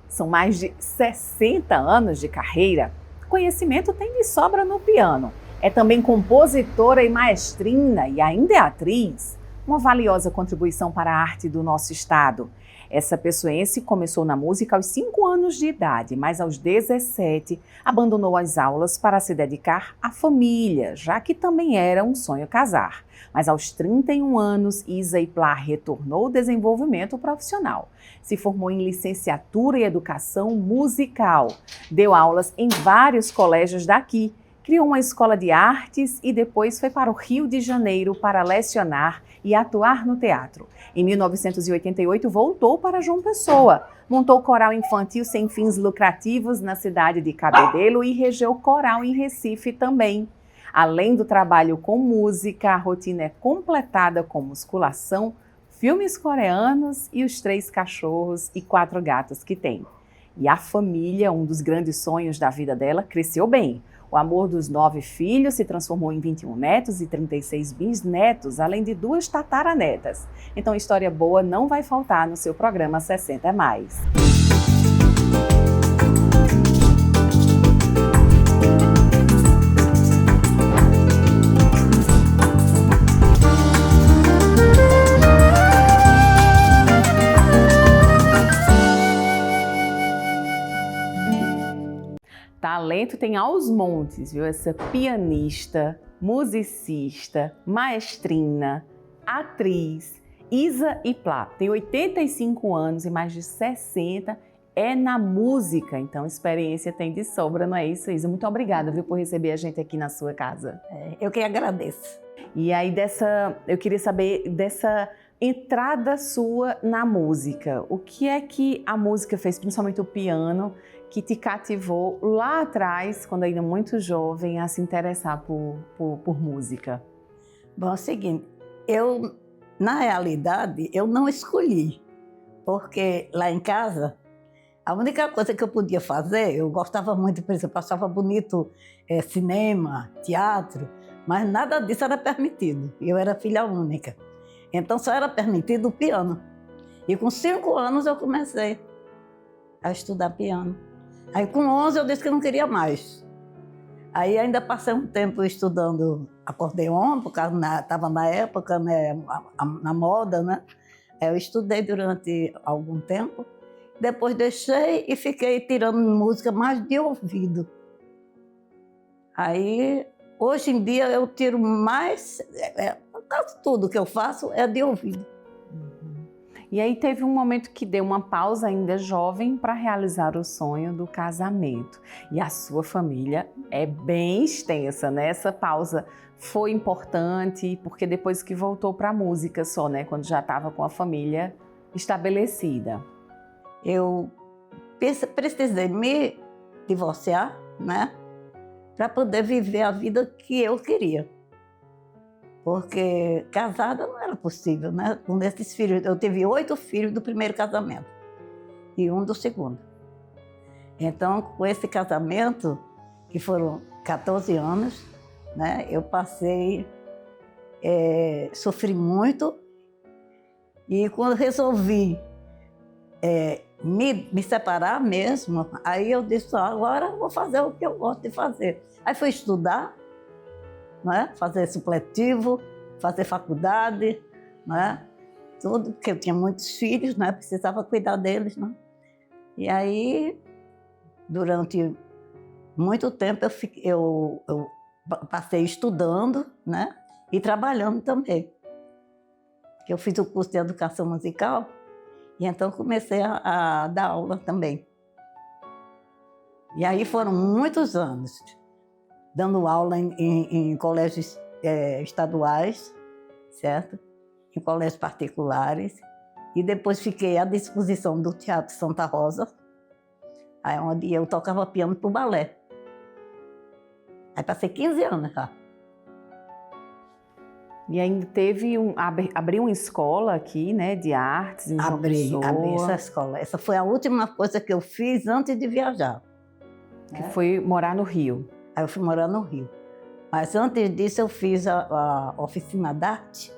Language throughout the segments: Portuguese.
São mais de 60 anos de carreira. Conhecimento tem de sobra no piano. É também compositora e maestrina e ainda é atriz. Uma valiosa contribuição para a arte do nosso estado. Essa pessoense começou na música aos 5 anos de idade, mas aos 17 abandonou as aulas para se dedicar à família, já que também era um sonho casar. Mas aos 31 anos, Isa Iplá retornou ao desenvolvimento profissional. Se formou em licenciatura em educação musical, deu aulas em vários colégios daqui, criou uma escola de artes e depois foi para o Rio de Janeiro para lecionar e atuar no teatro. Em 1988, voltou para João Pessoa, montou coral infantil sem fins lucrativos na cidade de Cabedelo e regeu coral em Recife também. Além do trabalho com música, a rotina é completada com musculação, filmes coreanos e os 3 cachorros e 4 gatos que tem. E a família, um dos grandes sonhos da vida dela, cresceu bem. O amor dos 9 filhos se transformou em 21 netos e 36 bisnetos, além de 2 tataranetas. Então, história boa não vai faltar no seu programa 60 é Mais. Talento tem aos montes, viu? Essa pianista, musicista, maestrina, atriz, Isa Iplá. Tem 85 anos e mais de 60 é na música. Então, experiência tem de sobra, não é isso, Isa? Muito obrigada, viu, por receber a gente aqui na sua casa. Eu que agradeço. E aí, eu queria saber dessa entrada sua na música. O que é que a música fez, principalmente o piano, que te cativou lá atrás, quando ainda muito jovem, a se interessar por música? Bom, é o seguinte, na realidade, eu não escolhi, porque lá em casa, a única coisa que eu podia fazer, eu gostava muito, por exemplo, eu achava bonito cinema, teatro, mas nada disso era permitido. Eu era filha única. Então só era permitido o piano. E com 5 anos eu comecei a estudar piano. Aí com 11 eu disse que não queria mais. Aí ainda passei um tempo estudando acordeon, porque estava na época, né, na moda, né? Eu estudei durante algum tempo. Depois deixei e fiquei tirando música mais de ouvido. Aí, hoje em dia, eu tiro mais... Quase tudo que eu faço é de ouvido. E aí teve um momento que deu uma pausa ainda jovem para realizar o sonho do casamento. E a sua família é bem extensa, né? Essa pausa foi importante, porque depois que voltou para a música só, né? Quando já estava com a família estabelecida. Eu precisei me divorciar, né? Para poder viver a vida que eu queria. Porque casada não era possível, né? Com esses filhos, eu tive 8 filhos do primeiro casamento e 1 do segundo. Então, com esse casamento, que foram 14 anos, né? Eu passei, sofri muito, e quando resolvi me separar mesmo, aí eu disse, agora eu vou fazer o que eu gosto de fazer. Aí fui estudar, né? Fazer supletivo, fazer faculdade, né? Tudo, porque eu tinha muitos filhos, né? Precisava cuidar deles, né? E aí, durante muito tempo, eu passei estudando, né? E trabalhando também. Eu fiz o curso de educação musical e então comecei a dar aula também. E aí foram muitos anos dando aula em colégios estaduais, certo? Em colégios particulares. E depois fiquei à disposição do Teatro Santa Rosa, aí onde eu tocava piano para o balé. Aí passei 15 anos lá. E ainda abriu uma escola aqui, né, de artes em João Pessoa. Abri essa escola. Essa foi a última coisa que eu fiz antes de viajar. Que foi morar no Rio. Aí eu fui morar no Rio. Mas antes disso eu fiz a oficina de arte,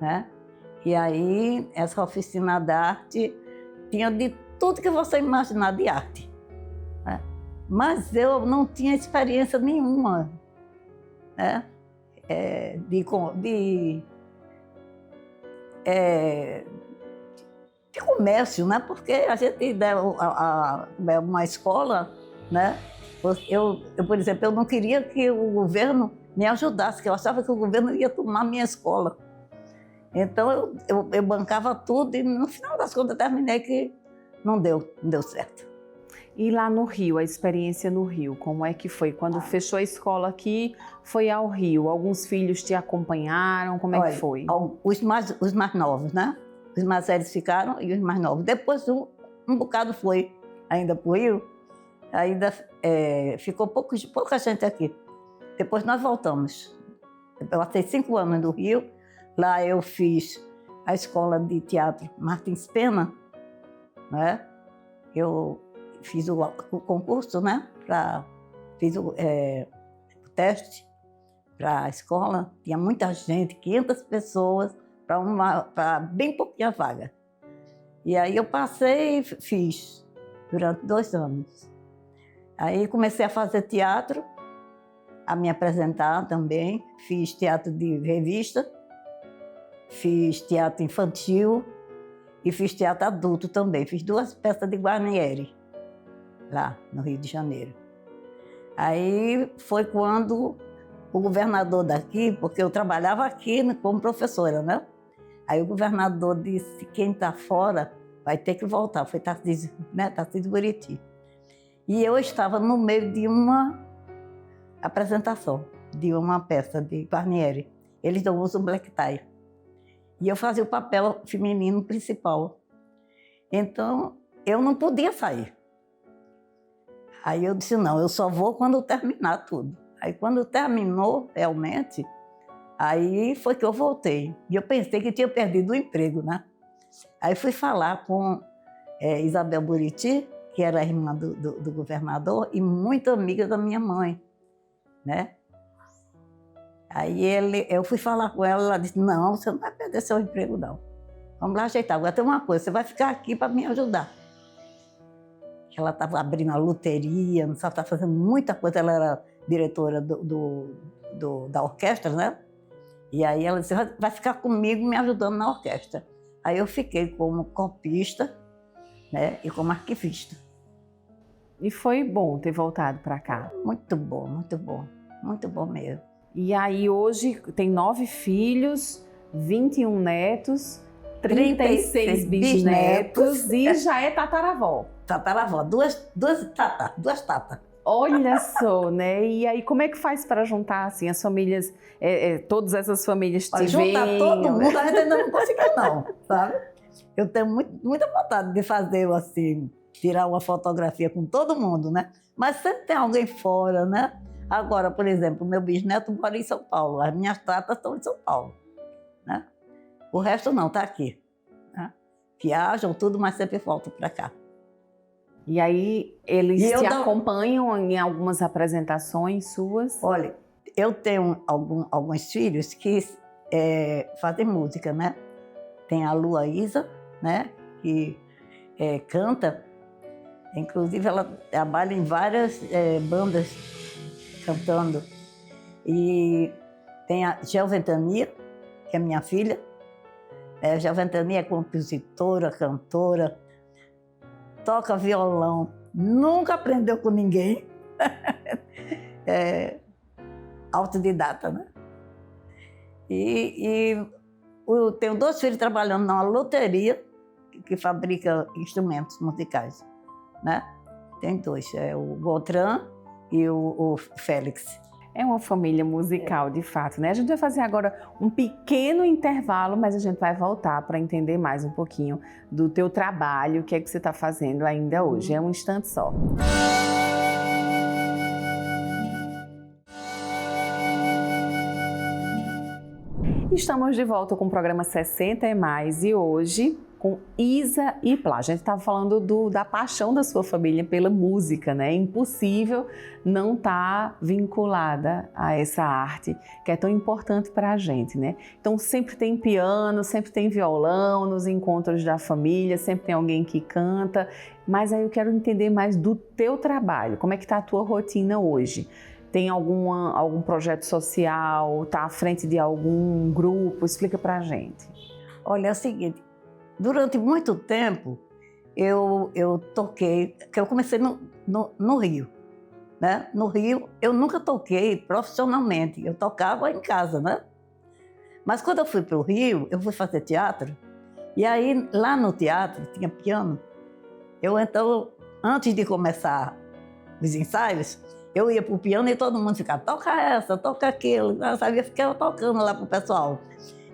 né? E aí essa oficina de arte tinha de tudo que você imaginar de arte, né? Mas eu não tinha experiência nenhuma, né? De comércio, né? Porque a gente deu uma escola, né? Por exemplo, eu não queria que o governo me ajudasse, que eu achava que o governo ia tomar minha escola. Então eu bancava tudo e no final das contas eu terminei que não deu certo. E lá no Rio, a experiência no Rio, como é que foi? Quando fechou a escola aqui, foi ao Rio. Alguns filhos te acompanharam, como é que foi? Os mais novos, né? Os mais velhos ficaram e os mais novos. Depois um bocado foi ainda para o Rio, ainda ficou pouca gente aqui. Depois nós voltamos. Eu passei 5 anos no Rio, lá eu fiz a escola de teatro Martins Pena, né? Eu fiz o concurso, né? Fiz o teste para a escola, tinha muita gente, 500 pessoas, para bem pouquinha vaga. E aí eu passei e fiz durante 2 anos. Aí comecei a fazer teatro, a me apresentar também, fiz teatro de revista, fiz teatro infantil e fiz teatro adulto também. Fiz 2 peças de Guarnieri, lá no Rio de Janeiro. Aí foi quando o governador daqui, porque eu trabalhava aqui como professora, né? Aí o governador disse, quem está fora vai ter que voltar. Foi Tarcísio, né? Tarcísio Buriti. E eu estava no meio de uma apresentação, de uma peça de Guarnieri. Eles não usam black tie. E eu fazia o papel feminino principal. Então, eu não podia sair. Aí eu disse, não, eu só vou quando terminar tudo. Aí quando terminou, realmente, aí foi que eu voltei. E eu pensei que tinha perdido o emprego, né? Aí fui falar com Isabel Buriti, que era a irmã do governador e muito amiga da minha mãe, né? Aí eu fui falar com ela, ela disse, não, você não vai perder seu emprego, não. Vamos lá ajeitar. Agora tem uma coisa, você vai ficar aqui para me ajudar. Ela estava abrindo a loteria, ela estava fazendo muita coisa, ela era diretora da orquestra, né? E aí ela disse, vai ficar comigo me ajudando na orquestra. Aí eu fiquei como copista, né? E como arquivista. E foi bom ter voltado para cá? Muito bom, muito bom. Muito bom mesmo. E aí hoje tem 9 filhos, 21 netos, 36 bisnetos e já é tataravó. Tataravó, duas tatas. Olha só, né? E aí como é que faz para juntar assim as famílias, todas essas famílias te juntar veem, todo né? mundo a gente ainda não conseguiu não, sabe? Eu tenho muita vontade de fazer assim, tirar uma fotografia com todo mundo, né? Mas sempre tem alguém fora, né? Agora, por exemplo, meu bisneto mora em São Paulo, as minhas tatas estão em São Paulo, né? O resto não, está aqui, né? Viajam tudo, mas sempre voltam para cá. E aí eles te acompanham em algumas apresentações suas? Olha, eu tenho alguns filhos que fazem música, né? Tem a Luísa, né? Que canta, inclusive ela trabalha em várias bandas cantando. E tem a Gel Ventania, que é minha filha. Gel Ventania é compositora, cantora, toca violão, nunca aprendeu com ninguém. Autodidata, né? Tenho 2 filhos trabalhando numa loteria que fabrica instrumentos musicais, né? Tem 2, o Gotran e o Félix. É uma família musical, de fato, né? A gente vai fazer agora um pequeno intervalo, mas a gente vai voltar para entender mais um pouquinho do teu trabalho, o que é que você está fazendo ainda hoje. É um instante só. Estamos de volta com o programa 60 é Mais e hoje com Isa e Plá. A gente estava falando da paixão da sua família pela música, né? É impossível não estar vinculada a essa arte que é tão importante para a gente, né? Então sempre tem piano, sempre tem violão nos encontros da família, sempre tem alguém que canta. Mas aí eu quero entender mais do teu trabalho. Como é que está a tua rotina hoje? Tem algum projeto social? Está à frente de algum grupo? Explica pra gente. Olha, é o seguinte, durante muito tempo eu toquei, que eu comecei no Rio, né? No Rio eu nunca toquei profissionalmente, eu tocava em casa, né? Mas quando eu fui para o Rio, eu fui fazer teatro, e aí lá no teatro tinha piano. Eu então, antes de começar os ensaios, eu ia para o piano e todo mundo ficava, toca essa, toca aquilo, sabe? Eu ficava tocando lá para o pessoal.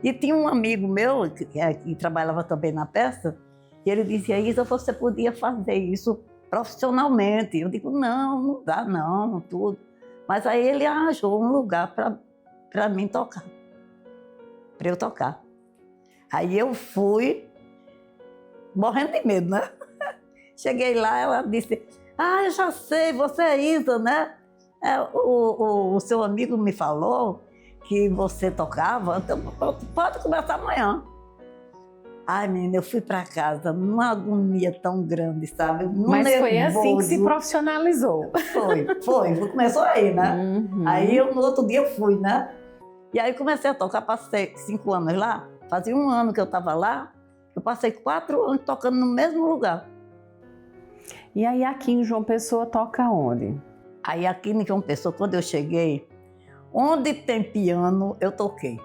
E tinha um amigo meu, que trabalhava também na peça, e ele dizia, Isa, você podia fazer isso profissionalmente. Eu digo, não dá não, tudo. Mas aí ele arranjou um lugar para mim tocar, para eu tocar. Aí eu fui, morrendo de medo, né? Cheguei lá, ela disse, eu já sei, você é Isa, né? O seu amigo me falou que você tocava, então pode começar amanhã. Ai, menina, eu fui para casa numa agonia tão grande, sabe? Mas nervoso. Foi assim que se profissionalizou. Foi, começou aí, né? Uhum. Aí no outro dia eu fui, né? E aí comecei a tocar, passei 5 anos lá, fazia 1 ano que eu estava lá, eu passei 4 anos tocando no mesmo lugar. E aí aqui em João Pessoa toca onde? Aí aqui em João Pessoa, quando eu cheguei, onde tem piano, eu toquei.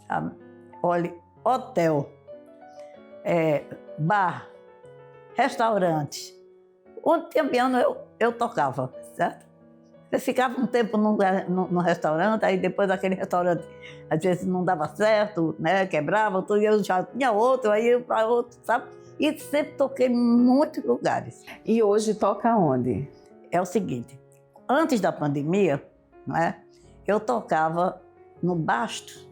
Sabe? Olha, hotel, bar, restaurante. Onde tinha piano, eu tocava, certo? Eu ficava um tempo no restaurante, aí depois daquele restaurante, às vezes não dava certo, né? Quebrava, tudo, e eu já tinha outro, aí eu para outro, sabe? E sempre toquei em muitos lugares. E hoje toca onde? É o seguinte, antes da pandemia, né, eu tocava no Basto,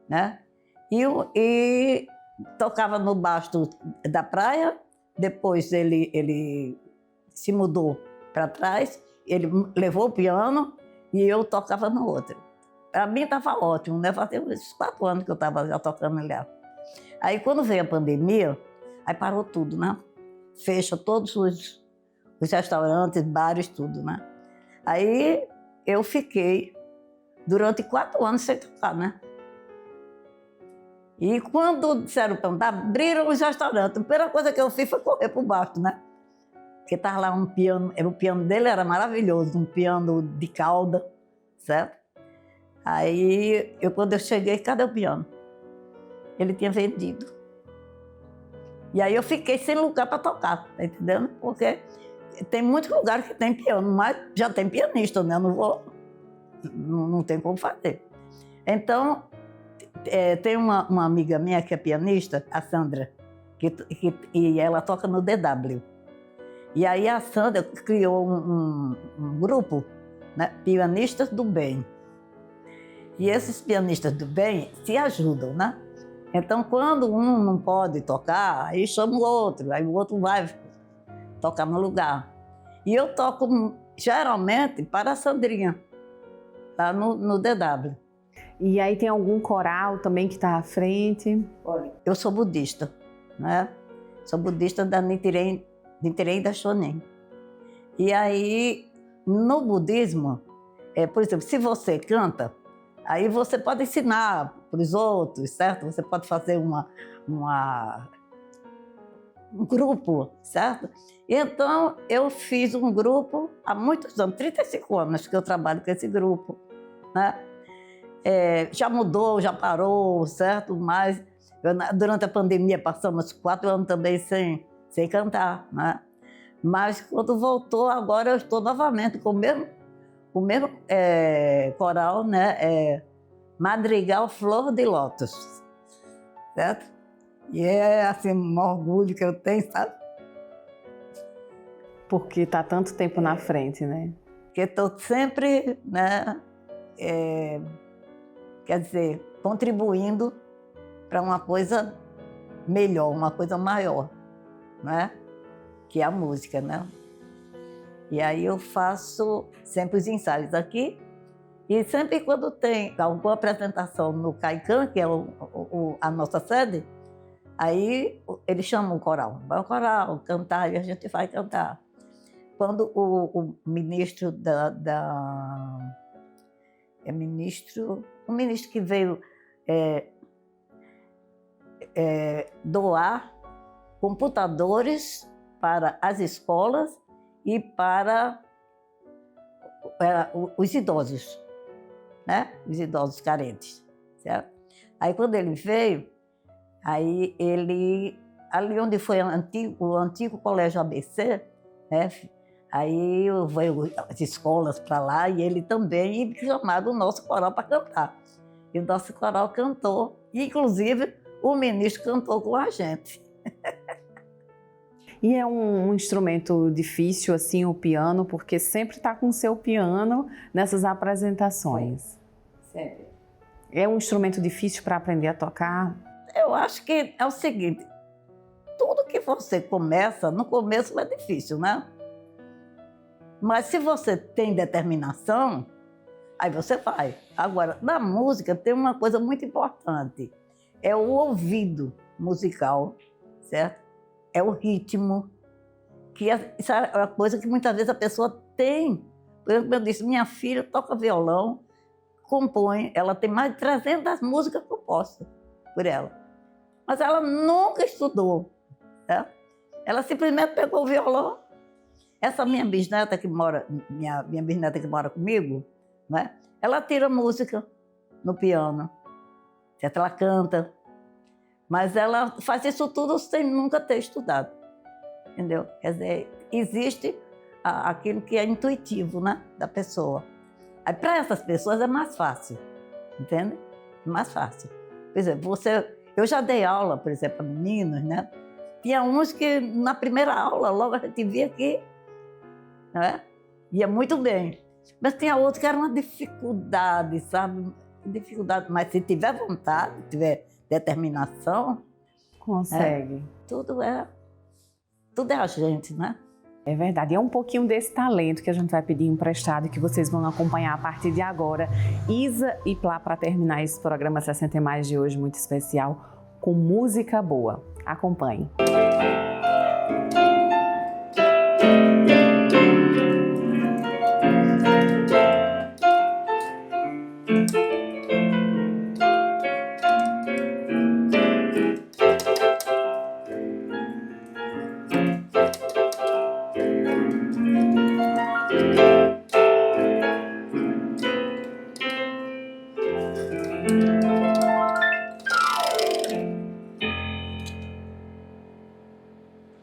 né? E tocava no Basto da praia, depois ele se mudou para trás, ele levou o piano e eu tocava no outro. Para mim estava ótimo, né? Fazia uns 4 anos que eu estava já tocando lá. Aí quando veio a pandemia, aí parou tudo, né? Fecha todos os restaurantes, bares, tudo, né? Aí eu fiquei durante 4 anos sem tocar, né? E quando disseram para mim, abriram os restaurantes, a primeira coisa que eu fiz foi correr para o Basto, né? Porque estava lá um piano, o piano dele era maravilhoso, um piano de cauda, certo? Aí, quando eu cheguei, cadê o piano? Ele tinha vendido. E aí eu fiquei sem lugar para tocar, tá entendendo? Porque tem muitos lugares que tem piano, mas já tem pianista, né? Não tem como fazer. Então, tem uma amiga minha que é pianista, a Sandra, e ela toca no DW. E aí a Sandra criou um grupo, né? Pianistas do Bem. E esses pianistas do bem se ajudam, né? Então, quando um não pode tocar, aí chama o outro, aí o outro vai tocar no lugar. E eu toco, geralmente, para a Sandrinha, lá no DW. E aí tem algum coral também que está à frente? Olha, eu sou budista, né? Sou budista da Nichiren Daishonin. E aí, no budismo, por exemplo, se você canta, aí você pode ensinar para os outros, certo? Você pode fazer um grupo, certo? Então, eu fiz um grupo há muitos anos, 35 anos que eu trabalho com esse grupo, né? Já mudou, já parou, certo? Mas durante a pandemia passamos 4 anos também sem cantar, né? Mas quando voltou, agora eu estou novamente com o mesmo coral, né? Madrigal Flor de Lótus, certo? E é assim um orgulho que eu tenho, sabe? Porque está tanto tempo na frente, né? Porque estou sempre, né? Quer dizer, contribuindo para uma coisa melhor, uma coisa maior, né? Que é a música, né? E aí eu faço sempre os ensaios aqui, e sempre quando tem alguma apresentação no Caicã, que é a nossa sede, aí eles chamam o coral. Vai o coral cantar e a gente vai cantar. Quando o ministro o ministro que veio doar computadores para as escolas e para os idosos, né? Os idosos carentes, certo? Aí quando ele veio, aí ele, ali onde foi o antigo Colégio ABC, né? Aí veio as escolas para lá e ele também chamado o nosso coral para cantar. E o nosso coral cantou, e inclusive o ministro cantou com a gente. E é um instrumento difícil, assim, o piano, porque sempre está com o seu piano nessas apresentações. Sempre. É um instrumento difícil para aprender a tocar? Eu acho que é o seguinte, tudo que você começa, no começo é difícil, né? Mas se você tem determinação, aí você vai. Agora, na música tem uma coisa muito importante, é o ouvido musical, certo? É o ritmo, que isso é uma coisa que muitas vezes a pessoa tem. Por exemplo, eu disse, minha filha toca violão, compõe, ela tem mais de 300 músicas compostas por ela. Mas ela nunca estudou, certo? Ela simplesmente pegou o violão. Essa minha bisneta que mora comigo, né? Ela tira música no piano, certo? Ela canta, mas ela faz isso tudo sem nunca ter estudado, entendeu? Quer dizer, existe aquilo que é intuitivo, né, da pessoa. Aí para essas pessoas é mais fácil, entende? É mais fácil. Por exemplo, eu já dei aula, por exemplo, a meninos, né? Tinha uns que na primeira aula logo a gente via que, né, ia muito bem. Mas tinha outros que era uma dificuldade, sabe? Dificuldade, mas se tiver vontade, tiver determinação, Consegue. Tudo é a gente, né? É verdade, é um pouquinho desse talento que a gente vai pedir emprestado e que vocês vão acompanhar a partir de agora. Isa e Plá, para terminar esse programa 60 Mais de hoje, muito especial, com música boa. Acompanhe.